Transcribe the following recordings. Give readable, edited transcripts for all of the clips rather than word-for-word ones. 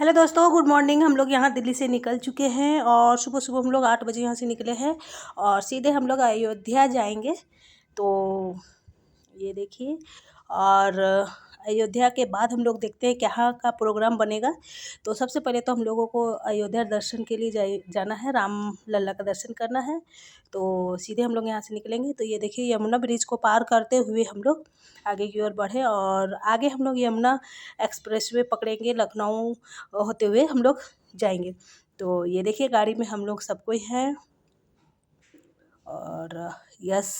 Hello दोस्तों, good morning. हम लोग यहाँ दिल्ली से निकल चुके हैं और सुबह सुबह हम लोग 8 बजे यहाँ से निकले हैं और सीधे हम लोग अयोध्या जाएंगे। तो ये देखिए, और अयोध्या के बाद हम लोग देखते हैं कहाँ का प्रोग्राम बनेगा। तो सबसे पहले तो हम लोगों को अयोध्या दर्शन के लिए जाना है, राम लल्ला का दर्शन करना है। तो सीधे हम लोग यहाँ से निकलेंगे। तो ये देखिए, यमुना ब्रिज को पार करते हुए हम लोग आगे की ओर बढ़े और आगे हम लोग यमुना एक्सप्रेसवे पकड़ेंगे, लखनऊ होते हुए हम लोग जाएंगे। तो ये देखिए, गाड़ी में हम लोग सब कोई हैं और यस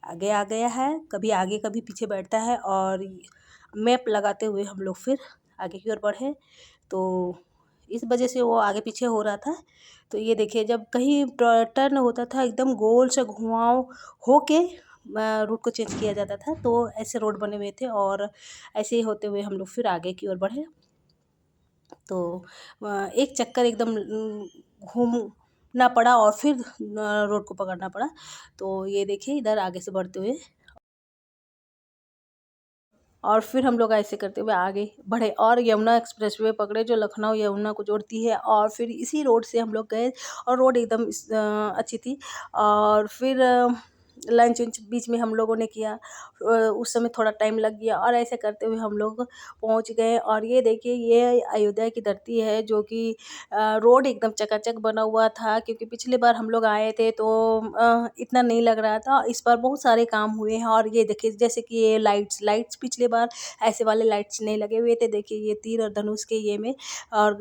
आगे आ गया है, कभी आगे कभी पीछे बैठता है और मैप लगाते हुए हम लोग फिर आगे की ओर बढ़े। तो इस वजह से वो आगे पीछे हो रहा था। तो ये देखिए, जब कहीं टर्न होता था एकदम गोल से घुमाव हो के रूट को चेंज किया जाता था। तो ऐसे रोड बने हुए थे और ऐसे ही होते हुए हम लोग फिर आगे की ओर बढ़े। तो एक चक्कर एकदम घूमना पड़ा और फिर रोड को पकड़ना पड़ा। तो ये देखिए, इधर आगे से बढ़ते हुए और फिर हम लोग ऐसे करते हुए आगे बढ़े और यमुना एक्सप्रेसवे पकड़े जो लखनऊ यमुना को जोड़ती है। और फिर इसी रोड से हम लोग गए और रोड एकदम अच्छी थी। और फिर लंच वंच बीच में हम लोगों ने किया। उस समय थोड़ा टाइम लग गया और ऐसे करते हुए हम लोग पहुंच गए। और ये देखिए, ये अयोध्या की धरती है जो कि रोड एकदम चकाचक बना हुआ था, क्योंकि पिछले बार हम लोग आए थे तो इतना नहीं लग रहा था। इस बार बहुत सारे काम हुए हैं और ये देखिए, जैसे कि ये लाइट्स पिछले बार ऐसे वाले लाइट्स नहीं लगे हुए थे। देखिए, ये तीर और धनुष के ये में और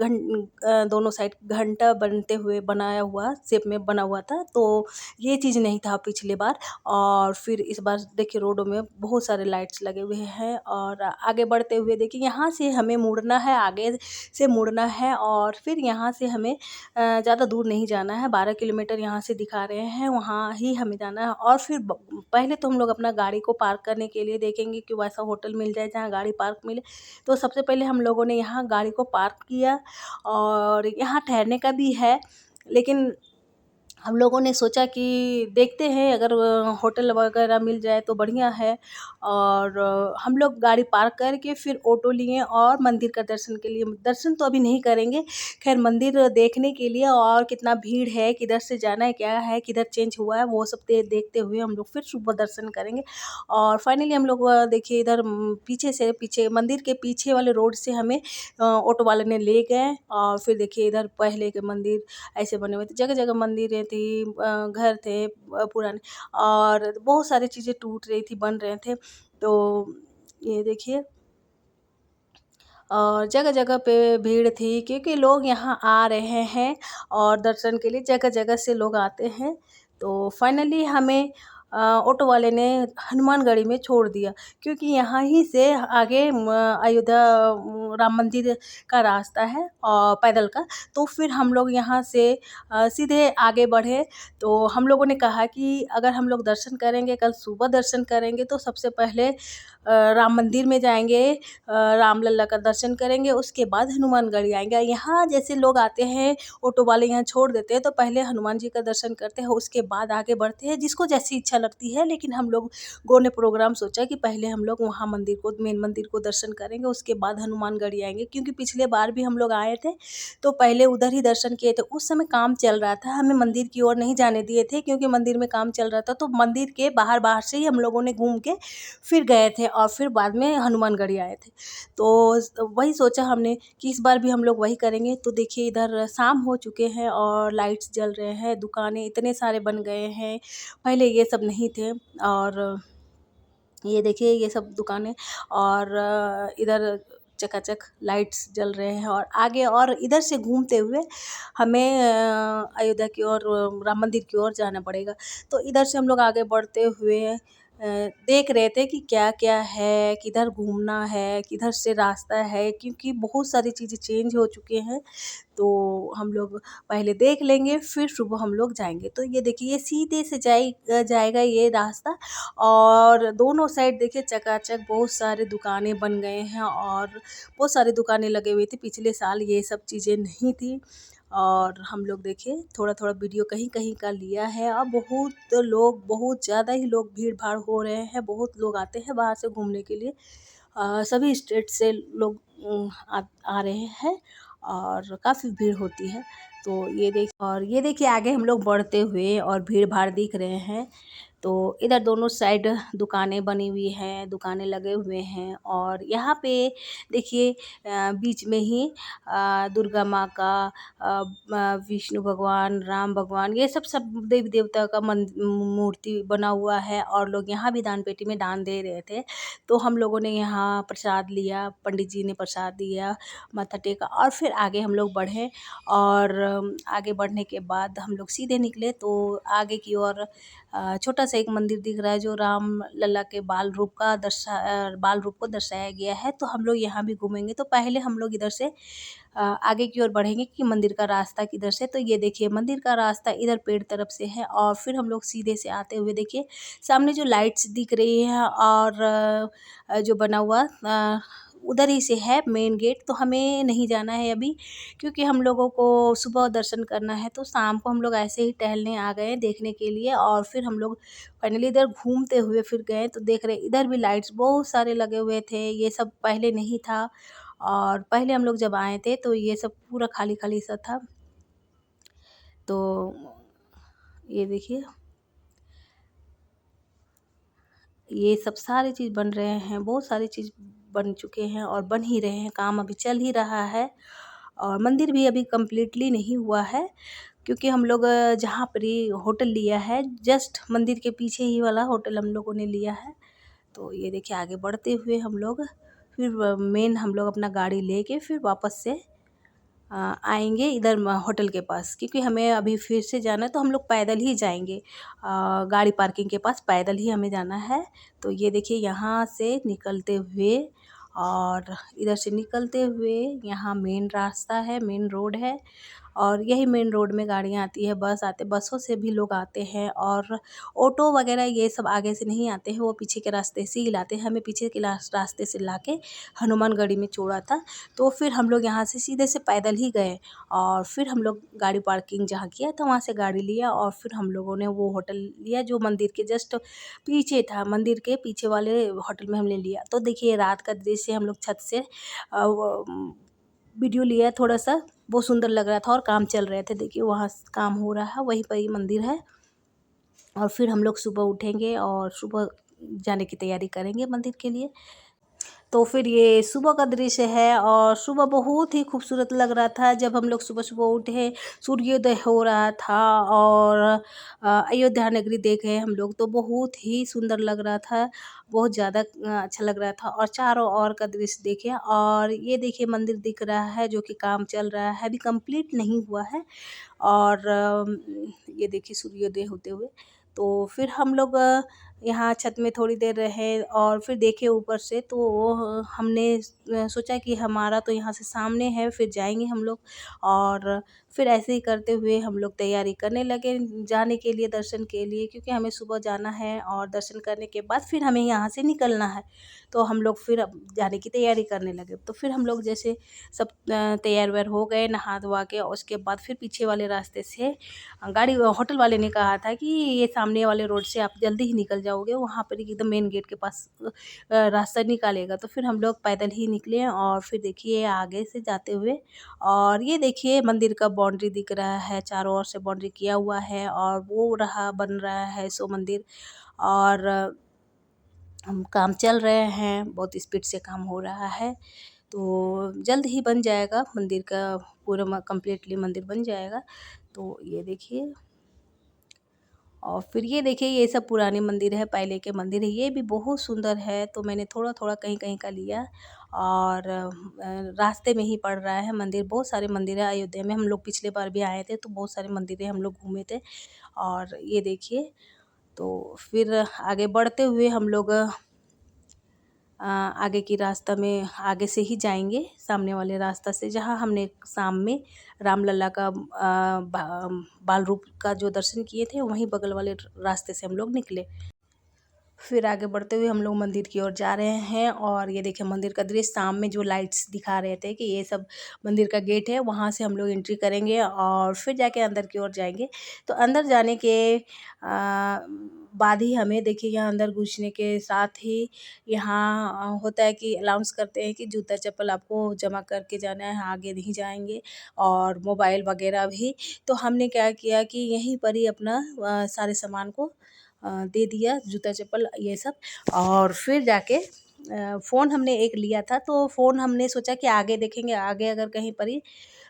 दोनों साइड घंटा बनते हुए बनाया हुआ शेप में बना हुआ था। तो ये चीज़ नहीं था पिछले बार। और फिर इस बार देखिए, रोडों में बहुत सारे लाइट्स लगे हुए हैं। और आगे बढ़ते हुए देखिए, यहाँ से हमें मुड़ना है, आगे से मुड़ना है और फिर यहाँ से हमें ज़्यादा दूर नहीं जाना है। 12 किलोमीटर यहाँ से दिखा रहे हैं, वहाँ ही हमें जाना है। और फिर पहले तो हम लोग अपना गाड़ी को पार्क करने के लिए देखेंगे कि वैसा होटल मिल जाए जहाँ गाड़ी पार्क मिले। तो सबसे पहले हम लोगों ने यहाँ गाड़ी को पार्क किया और यहाँ ठहरने का भी है, लेकिन हम लोगों ने सोचा कि देखते हैं अगर होटल वगैरह मिल जाए तो बढ़िया है। और हम लोग गाड़ी पार्क करके फिर ऑटो लिए और मंदिर का दर्शन के लिए, दर्शन तो अभी नहीं करेंगे, खैर मंदिर देखने के लिए और कितना भीड़ है, किधर से जाना है, क्या है, किधर चेंज हुआ है, वो सब देखते हुए हम लोग फिर सुबह दर्शन करेंगे। और फाइनली हम लोग देखिए, इधर पीछे मंदिर के पीछे वाले रोड से हमें ऑटो वाले ने ले गए। और फिर देखिए, इधर पहले के मंदिर ऐसे बने हुए थे, जगह जगह मंदिरें थी, घर थे पुराने और बहुत सारी चीज़ें टूट रही थी, बन रहे थे। तो ये देखिए, और जगह जगह पे भीड़ थी क्योंकि लोग यहाँ आ रहे हैं और दर्शन के लिए जगह जगह से लोग आते हैं। तो फाइनली हमें ऑटो वाले ने हनुमानगढ़ी में छोड़ दिया, क्योंकि यहाँ ही से आगे अयोध्या राम मंदिर का रास्ता है और पैदल का। तो फिर हम लोग यहाँ से सीधे आगे बढ़े। तो हम लोगों ने कहा कि अगर हम लोग दर्शन करेंगे, कल सुबह दर्शन करेंगे, तो सबसे पहले राम मंदिर में जाएंगे, राम लल्ला का दर्शन करेंगे, उसके बाद हनुमानगढ़ी आएंगे। यहाँ जैसे लोग आते हैं, ऑटो वाले यहाँ छोड़ देते हैं, तो पहले हनुमान जी का दर्शन करते हैं, उसके बाद आगे बढ़ते हैं, जिसको जैसी इच्छा लगती है। लेकिन हम लोगों ने प्रोग्राम सोचा कि पहले हम लोग वहाँ मेन मंदिर को दर्शन करेंगे, उसके बाद हनुमानगढ़ी आएंगे, क्योंकि पिछले बार भी हम लोग आए थे तो पहले उधर ही दर्शन किए थे। उस समय काम चल रहा था, हमें मंदिर की ओर नहीं जाने दिए थे क्योंकि मंदिर में काम चल रहा था। तो मंदिर के बाहर बाहर से ही हम लोगों ने घूम के फिर गए थे और फिर बाद में हनुमानगढ़ी आए थे। तो वही सोचा हमने कि इस बार भी हम लोग वही करेंगे। तो देखिए, इधर शाम हो चुके हैं और लाइट्स जल रहे हैं, दुकानें इतने सारे बन गए हैं, पहले ये सब नहीं थे। और ये देखिए, ये सब दुकानें और इधर चकाचक लाइट्स जल रहे हैं। और आगे और इधर से घूमते हुए हमें अयोध्या की ओर, राम मंदिर की ओर जाना पड़ेगा। तो इधर से हम लोग आगे बढ़ते हुए देख रहे थे कि क्या क्या है, किधर घूमना है, किधर से रास्ता है, क्योंकि बहुत सारी चीज़ें चेंज हो चुके हैं। तो हम लोग पहले देख लेंगे, फिर सुबह हम लोग जाएंगे। तो ये देखिए, ये सीधे से जाएगा ये रास्ता। और दोनों साइड देखिए, चकाचक बहुत सारे दुकानें बन गए हैं और बहुत सारी दुकानें लगे हुए थे। पिछले साल ये सब चीज़ें नहीं थी। और हम लोग देखिए, थोड़ा थोड़ा वीडियो कहीं कहीं का लिया है। अब बहुत ज़्यादा ही लोग भीड़ भाड़ हो रहे हैं, बहुत लोग आते हैं बाहर से घूमने के लिए। सभी स्टेट से लोग आ रहे हैं। और काफ़ी भीड़ होती है। तो ये देखिए आगे हम लोग बढ़ते हुए और भीड़ भाड़ दिख रहे हैं। तो इधर दोनों साइड दुकानें बनी हुई हैं, दुकानें लगे हुए हैं और यहाँ पे देखिए बीच में ही दुर्गा माँ का, विष्णु भगवान, राम भगवान, ये सब देवी देवता का मूर्ति बना हुआ है और लोग यहाँ भी दान पेटी में दान दे रहे थे। तो हम लोगों ने यहाँ प्रसाद लिया, पंडित जी ने प्रसाद दिया, माथा टेका और फिर आगे हम लोग बढ़े और आगे बढ़ने के बाद हम लोग सीधे निकले तो आगे की ओर छोटा सा एक मंदिर दिख रहा है जो राम लला के बाल रूप को दर्शाया गया है। तो हम लोग यहाँ भी घूमेंगे। तो पहले हम लोग इधर से आगे की ओर बढ़ेंगे कि मंदिर का रास्ता किधर से। तो ये देखिए मंदिर का रास्ता इधर पेड़ तरफ से है और फिर हम लोग सीधे से आते हुए देखिए सामने जो लाइट्स दिख रही है और जो बना हुआ उधर ही से है मेन गेट। तो हमें नहीं जाना है अभी, क्योंकि हम लोगों को सुबह दर्शन करना है। तो शाम को हम लोग ऐसे ही टहलने आ गए देखने के लिए और फिर हम लोग फाइनली इधर घूमते हुए फिर गए। तो देख रहे इधर भी लाइट्स बहुत सारे लगे हुए थे, ये सब पहले नहीं था और पहले हम लोग जब आए थे तो ये सब पूरा खाली खाली सा था। तो ये देखिए ये सब सारी चीज़ बन रहे हैं, बहुत सारी चीज़ बन चुके हैं और बन ही रहे हैं, काम अभी चल ही रहा है और मंदिर भी अभी कम्प्लीटली नहीं हुआ है, क्योंकि हम लोग जहाँ पर ही होटल लिया है जस्ट मंदिर के पीछे ही वाला होटल हम लोगों ने लिया है। तो ये देखिए आगे बढ़ते हुए हम लोग फिर मेन हम लोग अपना गाड़ी लेके फिर वापस से आएंगे इधर होटल के पास, क्योंकि हमें अभी फिर से जाना है तो हम लोग पैदल ही जाएंगे। गाड़ी पार्किंग के पास पैदल ही हमें जाना है। तो ये देखिए यहाँ से निकलते हुए और इधर से निकलते हुए यहाँ मेन रास्ता है, मेन रोड है और यही मेन रोड में गाड़ियाँ आती है, बस आते, बसों से भी लोग आते हैं और ऑटो वगैरह ये सब आगे से नहीं आते हैं, वो पीछे के रास्ते से ही लाते हैं। हमें पीछे के रास्ते से लाके हनुमानगढ़ी में छोड़ा था। तो फिर हम लोग यहाँ से सीधे से पैदल ही गए और फिर हम लोग गाड़ी पार्किंग जहाँ किया था वहाँ से गाड़ी लिया और फिर हम लोगों ने वो होटल लिया जो मंदिर के जस्ट पीछे था, मंदिर के पीछे वाले होटल में हमने लिया। तो देखिए रात का दृश्य हम लोग छत से वीडियो लिया थोड़ा सा, बहुत सुंदर लग रहा था और काम चल रहे थे। देखिए वहाँ काम हो रहा है, वहीं पर ही मंदिर है और फिर हम लोग सुबह उठेंगे और सुबह जाने की तैयारी करेंगे मंदिर के लिए। तो फिर ये सुबह का दृश्य है और सुबह बहुत ही खूबसूरत लग रहा था जब हम लोग सुबह सुबह उठे, सूर्योदय हो रहा था और अयोध्या नगरी देखे हम लोग तो बहुत ही सुंदर लग रहा था, बहुत ज़्यादा अच्छा लग रहा था और चारों ओर का दृश्य देखिए और ये देखिए मंदिर दिख रहा है जो कि काम चल रहा है, अभी कंप्लीट नहीं हुआ है और ये देखिए सूर्योदय होते हुए। तो फिर हम लोग यहाँ छत में थोड़ी देर रहे और फिर देखे ऊपर से तो हमने सोचा कि हमारा तो यहाँ से सामने है, फिर जाएंगे हम लोग और फिर ऐसे ही करते हुए हम लोग तैयारी करने लगे जाने के लिए, दर्शन के लिए, क्योंकि हमें सुबह जाना है और दर्शन करने के बाद फिर हमें यहाँ से निकलना है। तो हम लोग फिर अब जाने की तैयारी करने लगे। तो फिर हम लोग जैसे सब तैयार वैयार हो गए नहा धोवा के और उसके बाद फिर पीछे वाले रास्ते से गाड़ी होटल वाले ने कहा था कि ये सामने वाले रोड से आप जल्दी ही निकल जाओगे, वहाँ पर एकदम मेन गेट के पास रास्ता निकालेगा। तो फिर हम लोग पैदल ही निकले और फिर देखिए आगे से जाते हुए और ये देखिए मंदिर का बाउंड्री दिख रहा है, चारों ओर से बाउंड्री किया हुआ है और वो रहा बन रहा है सो मंदिर और काम चल रहे हैं, बहुत स्पीड से काम हो रहा है। तो जल्द ही बन जाएगा मंदिर का, पूरा कम्प्लीटली मंदिर बन जाएगा। तो ये देखिए और फिर ये देखिए ये सब पुराने मंदिर है, पहले के मंदिर है, ये भी बहुत सुंदर है। तो मैंने थोड़ा थोड़ा कहीं कहीं का लिया और रास्ते में ही पड़ रहा है मंदिर, बहुत सारे मंदिर है अयोध्या में, हम लोग पिछले बार भी आए थे तो बहुत सारे मंदिर हम लोग घूमे थे। और ये देखिए तो फिर आगे बढ़ते हुए हम लोग आगे की रास्ता में आगे से ही जाएंगे, सामने वाले रास्ता से जहाँ हमने शाम में रामलला का बाल रूप का जो दर्शन किए थे वहीं बगल वाले रास्ते से हम लोग निकले। फिर आगे बढ़ते हुए हम लोग मंदिर की ओर जा रहे हैं और ये देखिए मंदिर का दृश्य, शाम में जो लाइट्स दिखा रहे थे कि ये सब मंदिर का गेट है, वहाँ से हम लोग एंट्री करेंगे और फिर जाके अंदर की ओर जाएंगे। तो अंदर जाने के बाद ही हमें देखिए यहाँ अंदर घुसने के साथ ही यहाँ होता है कि अनाउंस करते हैं कि जूता चप्पल आपको जमा करके जाना है, आगे नहीं जाएंगे, और मोबाइल वगैरह भी। तो हमने क्या किया कि यहीं पर ही अपना सारे सामान को दे दिया, जूता चप्पल ये सब। और फिर जाके फ़ोन हमने एक लिया था, तो फ़ोन हमने सोचा कि आगे देखेंगे, आगे अगर कहीं पर ही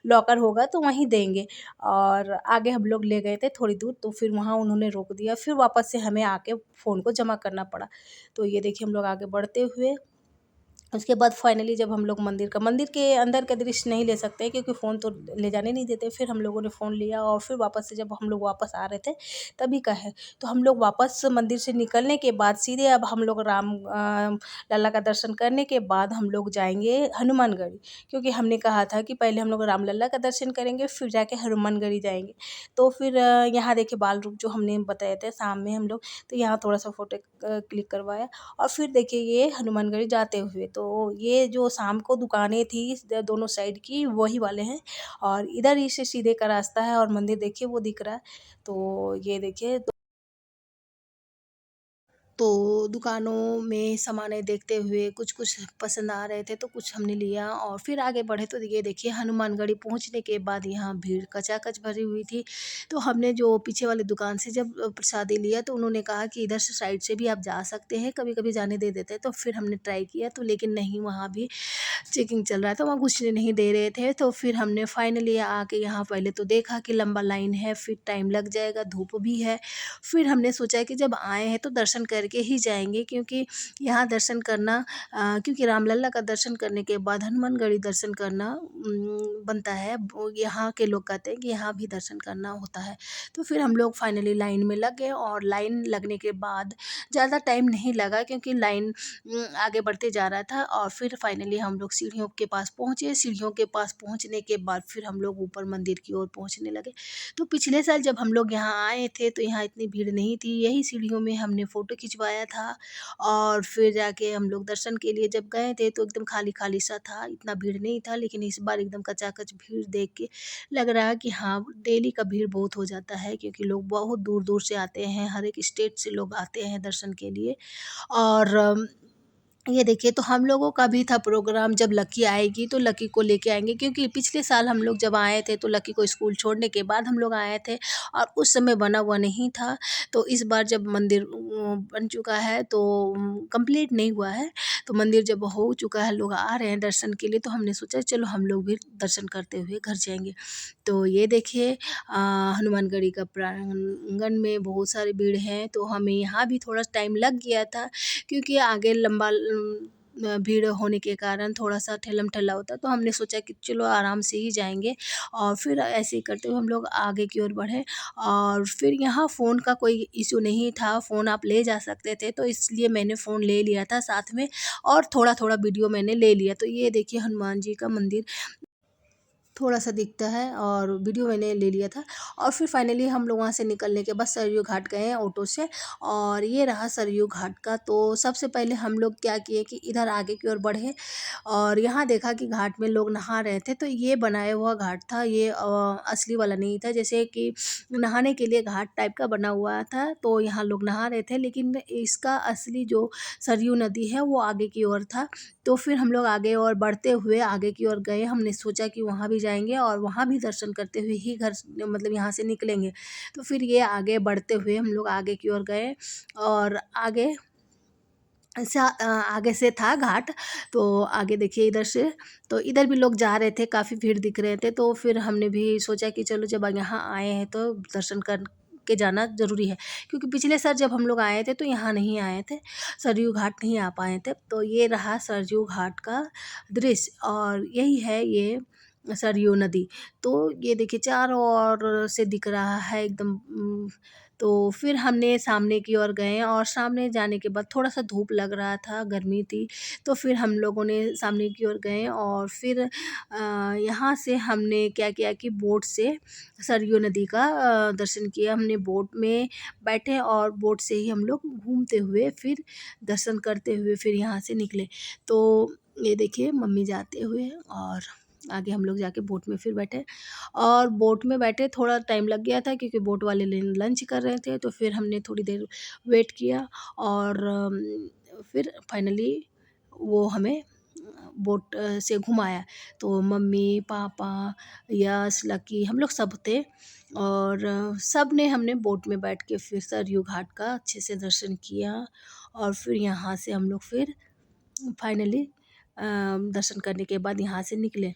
लॉकर होगा तो वहीं देंगे। और आगे हम लोग ले गए थे थोड़ी दूर, तो फिर वहाँ उन्होंने रोक दिया, फिर वापस से हमें आके फ़ोन को जमा करना पड़ा। तो ये देखिए हम लोग आगे बढ़ते हुए, उसके बाद फाइनली जब हम लोग मंदिर के अंदर का दृश्य नहीं ले सकते क्योंकि फ़ोन तो ले जाने नहीं देते। फिर हम लोगों ने फ़ोन लिया और फिर वापस से जब हम लोग वापस आ रहे थे तभी का है। तो हम लोग वापस मंदिर से निकलने के बाद सीधे अब हम लोग लल्ला का दर्शन करने के बाद हम लोग जाएँगे हनुमानगढ़ी, क्योंकि हमने कहा था कि पहले हम लोग राम लल्ला का दर्शन करेंगे फिर जाके हनुमानगढ़ी जाएँगे। तो फिर यहाँ देखिए बाल रूप जो हमने बताया था शाम में हम लोग, तो यहाँ थोड़ा-सा फ़ोटो क्लिक करवाया। और फिर देखिए ये हनुमानगढ़ी जाते हुए, तो ये जो शाम को दुकानें थी दोनों साइड की वही वाले हैं, और इधर ही से सीधे का रास्ता है और मंदिर देखिए वो दिख रहा है। तो ये देखिए, तो दुकानों में सामानें देखते हुए कुछ-कुछ पसंद आ रहे थे तो कुछ हमने लिया और फिर आगे बढ़े। तो ये देखिए हनुमानगढ़ी पहुँचने के बाद यहाँ भीड़ कचाकच भरी हुई थी। तो हमने जो पीछे वाली दुकान से जब प्रसादी लिया तो उन्होंने कहा कि इधर से साइड से भी आप जा सकते हैं, कभी-कभी जाने दे देते हैं। तो फिर हमने ट्राई किया तो लेकिन नहीं, वहाँ भी चेकिंग चल रहा था, वहाँ घुसने नहीं दे रहे थे। तो फिर हमने फाइनली आके यहाँ पहले तो देखा कि लंबा लाइन है, फिर टाइम लग जाएगा, धूप भी है। फिर हमने सोचा कि जब आए हैं तो दर्शन करके ही जाएँगे, क्योंकि यहाँ दर्शन करना क्योंकि रामलला का दर्शन करने के बाद हनुमानगढ़ी दर्शन करना बनता है। वो यहाँ के लोग कहते हैं कि यहाँ भी दर्शन करना होता है। तो फिर हम लोग फाइनली लाइन में लग गए और लाइन लगने के बाद ज़्यादा टाइम नहीं लगा, क्योंकि लाइन आगे बढ़ते जा रहा था। और फिर फाइनली हम लोग सीढ़ियों के पास पहुँचे। सीढ़ियों के पास पहुँचने के बाद फिर हम लोग ऊपर मंदिर की ओर पहुँचने लगे। तो पिछले साल जब हम लोग यहाँ आए थे तो यहाँ इतनी भीड़ नहीं थी, यही सीढ़ियों में हमने फ़ोटो खिंचवाया था। और फिर जाके हम लोग दर्शन के लिए जब गए थे तो एकदम खाली-खाली सा था, इतना भीड़ नहीं था। लेकिन इस बार एकदम कचाकच भीड़ देख के लग रहा है कि हाँ, डेली का भीड़ बहुत हो जाता है, क्योंकि लोग बहुत दूर-दूर से आते हैं, हर एक स्टेट से लोग आते हैं दर्शन के लिए। और ये देखिए, तो हम लोगों का भी था प्रोग्राम, जब लकी आएगी तो लकी को लेके आएँगे, क्योंकि पिछले साल हम लोग जब आए थे तो लकी को स्कूल छोड़ने के बाद हम लोग आए थे और उस समय बना हुआ नहीं था। तो इस बार जब मंदिर बन चुका है तो कंप्लीट नहीं हुआ है, तो मंदिर जब हो चुका है, लोग आ रहे हैं दर्शन के लिए, तो हमने सोचा चलो हम लोग भी दर्शन करते हुए घर जाएँगे। तो ये देखिए हनुमानगढ़ी का प्रांगण में बहुत सारी भीड़ है, तो हमें यहाँ भी थोड़ा टाइम लग गया था, क्योंकि आगे लंबा भीड़ होने के कारण थोड़ा-सा ठेलम-ठेला होता है, तो हमने सोचा कि चलो आराम से ही जाएँगे। और फिर ऐसे ही करते हुए हम लोग आगे की ओर बढ़े। और फिर यहाँ फ़ोन का कोई इश्यू नहीं था, फ़ोन आप ले जा सकते थे, तो इसलिए मैंने फ़ोन ले लिया था साथ में, और थोड़ा-थोड़ा वीडियो मैंने ले लिया। तो ये देखिए हनुमान जी का मंदिर थोड़ा-सा दिखता है और वीडियो मैंने ले लिया था। और फिर फाइनली हम लोग वहाँ से निकलने के बाद सरयू घाट गए हैं ऑटो से, और ये रहा सरयू घाट का। तो सबसे पहले हम लोग क्या किए कि इधर आगे की ओर बढ़े और यहाँ देखा कि घाट में लोग नहा रहे थे। तो ये बनाया हुआ घाट था, ये असली वाला नहीं था। जैसे कि नहाने के लिए घाट टाइप का बना हुआ था, तो यहाँ लोग नहा रहे थे, लेकिन इसका असली जो सरयू नदी है वो आगे की ओर था। तो फिर हम लोग आगे और बढ़ते हुए आगे की ओर गए। हमने सोचा कि वहाँ भी जाएँगे और वहाँ भी दर्शन करते हुए ही घर मतलब यहाँ से निकलेंगे। तो फिर ये आगे बढ़ते हुए हम लोग आगे की ओर गए, और आगे से था घाट। तो आगे देखिए इधर से, तो इधर भी लोग जा रहे थे, काफ़ी भीड़ दिख रहे थे। तो फिर हमने भी सोचा कि चलो जब यहाँ आए हैं तो दर्शन कर के जाना ज़रूरी है, क्योंकि पिछले साल जब हम लोग आए थे तो यहाँ नहीं आए थे, सरयू घाट नहीं आ पाए थे। तो ये रहा सरयू घाट का दृश्य, और यही है ये सरयू नदी। तो ये देखिए चारों ओर से दिख रहा है एकदम। तो फिर हमने सामने की ओर गए, और सामने जाने के बाद थोड़ा-सा धूप लग रहा था, गर्मी थी। तो फिर हम लोगों ने सामने की ओर गए, और फिर यहाँ से हमने क्या किया कि बोट से सरयू नदी का दर्शन किया। हमने बोट में बैठे और बोट से ही हम लोग घूमते हुए फिर दर्शन करते हुए फिर यहाँ से निकले। तो ये देखिए मम्मी जाते हुए, और आगे हम लोग जाके बोट में फिर बैठे, और बोट में बैठे थोड़ा टाइम लग गया था क्योंकि बोट वाले लंच कर रहे थे, तो फिर हमने थोड़ी देर वेट किया, और फिर फाइनली वो हमें बोट से घुमाया। तो मम्मी पापा यश लकी हम लोग सब थे, और सब ने हमने बोट में बैठ के फिर सरयू घाट का अच्छे से दर्शन किया, और फिर यहाँ से हम लोग फिर फाइनली दर्शन करने के बाद यहाँ से निकले।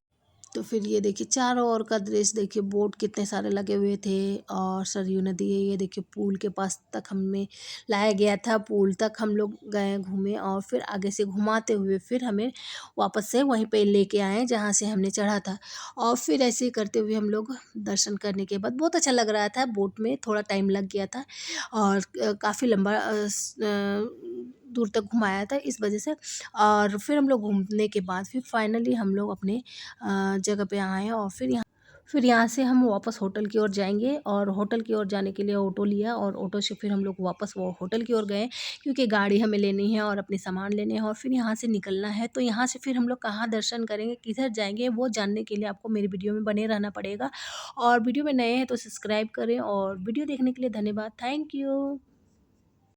तो फिर ये देखिए चारों ओर का दृश्य देखिए, बोट कितने सारे लगे हुए थे, और सरयू नदी है, ये देखिए पुल के पास तक हमें लाया गया था, पुल तक हम लोग गए घूमे, और फिर आगे से घुमाते हुए फिर हमें वापस से वहीं पे लेके आए जहाँ से हमने चढ़ा था। और फिर ऐसे ही करते हुए हम लोग दर्शन करने के बाद बहुत अच्छा लग रहा था। बोट में थोड़ा टाइम लग गया था, और काफ़ी लंबा दूर तक घुमाया था इस वजह से। और फिर हम लोग घूमने के बाद फिर फाइनली हम लोग अपने जगह पे आए, और फिर यहाँ से हम वापस होटल की ओर जाएंगे, और होटल की ओर जाने के लिए ऑटो लिया, और ऑटो से फिर हम लोग वापस वो होटल की ओर गए क्योंकि गाड़ी हमें लेनी है और अपने सामान लेने हैं, और फिर यहाँ से निकलना है। तो यहाँ से फिर हम लोग कहाँ दर्शन करेंगे, किधर जाएंगे, वो जानने के लिए आपको मेरी वीडियो में बने रहना पड़ेगा। और वीडियो में नए हैं तो सब्सक्राइब करें, और वीडियो देखने के लिए धन्यवाद। Thank you.